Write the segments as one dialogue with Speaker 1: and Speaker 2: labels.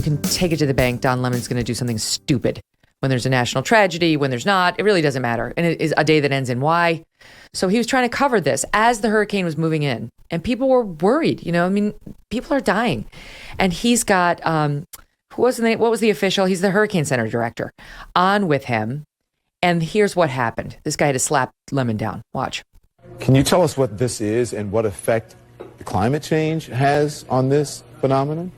Speaker 1: can take it to the bank. Don Lemon's going to do something stupid. When there's a national tragedy, when there's not, it really doesn't matter. And it is a day that ends in Y. So he was trying to cover this as the hurricane was moving in. And people were worried, people are dying. And he's got, what was the official? He's the Hurricane Center director on with him. And here's what happened. This guy had to slap Lemon down. Watch.
Speaker 2: Can you tell us what this is and what effect climate change has on this phenomenon?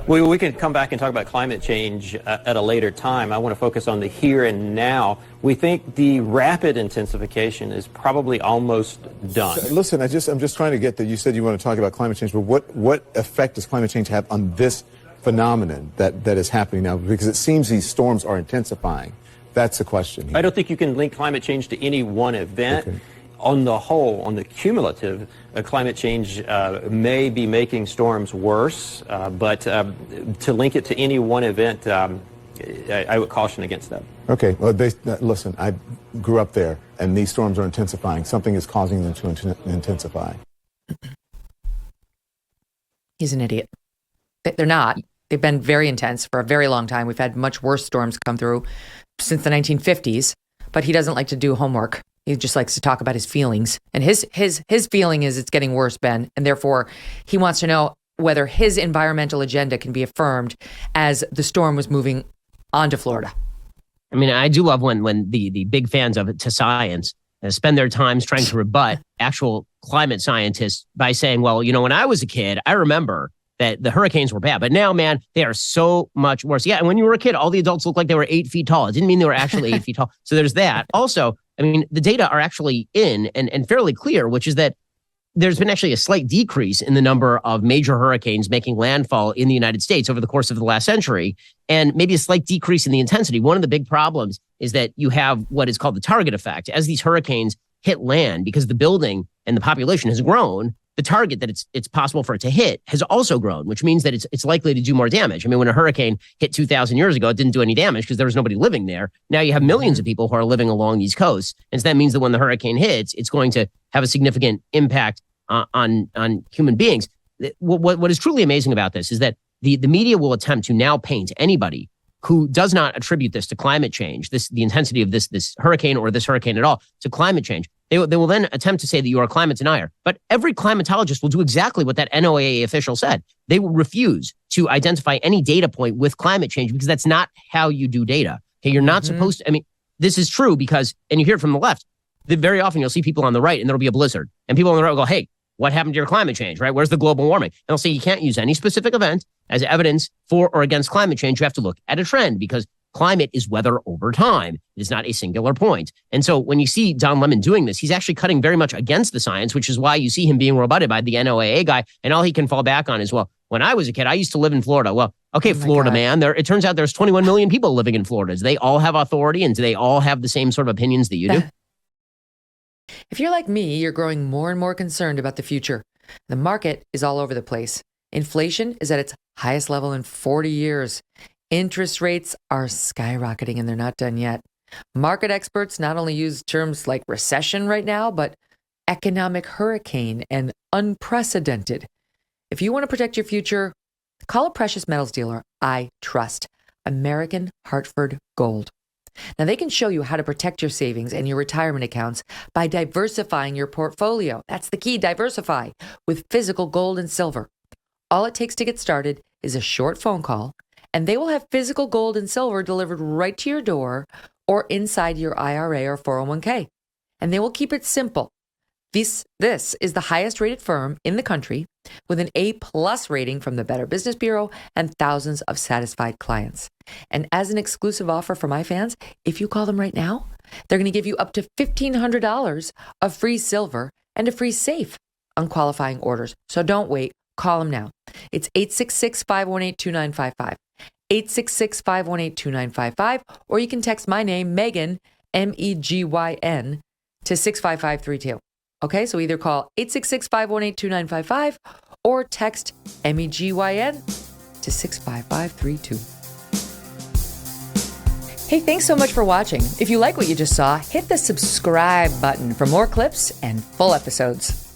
Speaker 3: Well, we can come back and talk about climate change at a later time. I want to focus on the here and now. We think the rapid intensification is probably almost done.
Speaker 2: Listen, I'm just trying to get that. You said you want to talk about climate change, but what effect does climate change have on this phenomenon that is happening now? Because it seems these storms are intensifying. That's the question here.
Speaker 3: I don't think you can link climate change to any one event. Okay. On the whole, on the cumulative, climate change may be making storms worse, but to link it to any one event, I would caution against that.
Speaker 2: Okay. Well, listen, I grew up there, and these storms are intensifying. Something is causing them to intensify.
Speaker 1: He's an idiot. They're not. They've been very intense for a very long time. We've had much worse storms come through since the 1950s, but he doesn't like to do homework. He just likes to talk about his feelings. And his feeling is it's getting worse, Ben. And therefore, he wants to know whether his environmental agenda can be affirmed as the storm was moving onto Florida.
Speaker 4: I mean, I do love when the big fans of it to science spend their times trying to rebut actual climate scientists by saying, well, when I was a kid, I remember that the hurricanes were bad, but now, man, they are so much worse. Yeah, and when you were a kid, all the adults looked like they were 8 feet tall. It didn't mean they were actually 8 feet tall. So there's that. Also, I mean, the data are actually in and fairly clear, which is that there's been actually a slight decrease in the number of major hurricanes making landfall in the United States over the course of the last century, and maybe a slight decrease in the intensity. One of the big problems is that you have what is called the target effect. As these hurricanes hit land, because the building and the population has grown, the target that it's possible for it to hit has also grown, which means that it's likely to do more damage. I mean, when a hurricane hit 2,000 years ago, it didn't do any damage because there was nobody living there. Now you have millions of people who are living along these coasts. And so that means that when the hurricane hits, it's going to have a significant impact on human beings. What is truly amazing about this is that the media will attempt to now paint anybody who does not attribute this to climate change, the intensity of this hurricane or this hurricane at all, to climate change. They will then attempt to say that you are a climate denier. But every climatologist will do exactly what that NOAA official said. They will refuse to identify any data point with climate change because that's not how you do data. Okay, you're not supposed to. I mean, this is true because, and you hear it from the left, that very often you'll see people on the right and there'll be a blizzard. And people on the right will go, hey, what happened to your climate change, right? Where's the global warming? And they'll say you can't use any specific event as evidence for or against climate change. You have to look at a trend because climate is weather over time. It is not a singular point. And so when you see Don Lemon doing this, he's actually cutting very much against the science, which is why you see him being rebutted by the NOAA guy. And all he can fall back on is, well, when I was a kid, I used to live in Florida. Well, okay, Florida man, it turns out there's 21 million people living in Florida. Do they all have authority and do they all have the same sort of opinions that you do?
Speaker 1: If you're like me, you're growing more and more concerned about the future. The market is all over the place. Inflation is at its highest level in 40 years. Interest rates are skyrocketing and they're not done yet. Market experts not only use terms like recession right now, but economic hurricane and unprecedented. If you want to protect your future, call a precious metals dealer I trust, American Hartford Gold. Now, they can show you how to protect your savings and your retirement accounts by diversifying your portfolio. That's the key, diversify with physical gold and silver. All it takes to get started is a short phone call, and they will have physical gold and silver delivered right to your door or inside your IRA or 401k. And they will keep it simple. This is the highest rated firm in the country with an A+ rating from the Better Business Bureau and thousands of satisfied clients. And as an exclusive offer for my fans, if you call them right now, they're going to give you up to $1,500 of free silver and a free safe on qualifying orders. So don't wait. Call them now. It's 866-518-2955. 866-518-2955. Or you can text my name, Megyn, Megyn, to 65532. Okay, so either call 866-518-2955 or text MEGYN to 65532. Hey, thanks so much for watching. If you like what you just saw, hit the subscribe button for more clips and full episodes.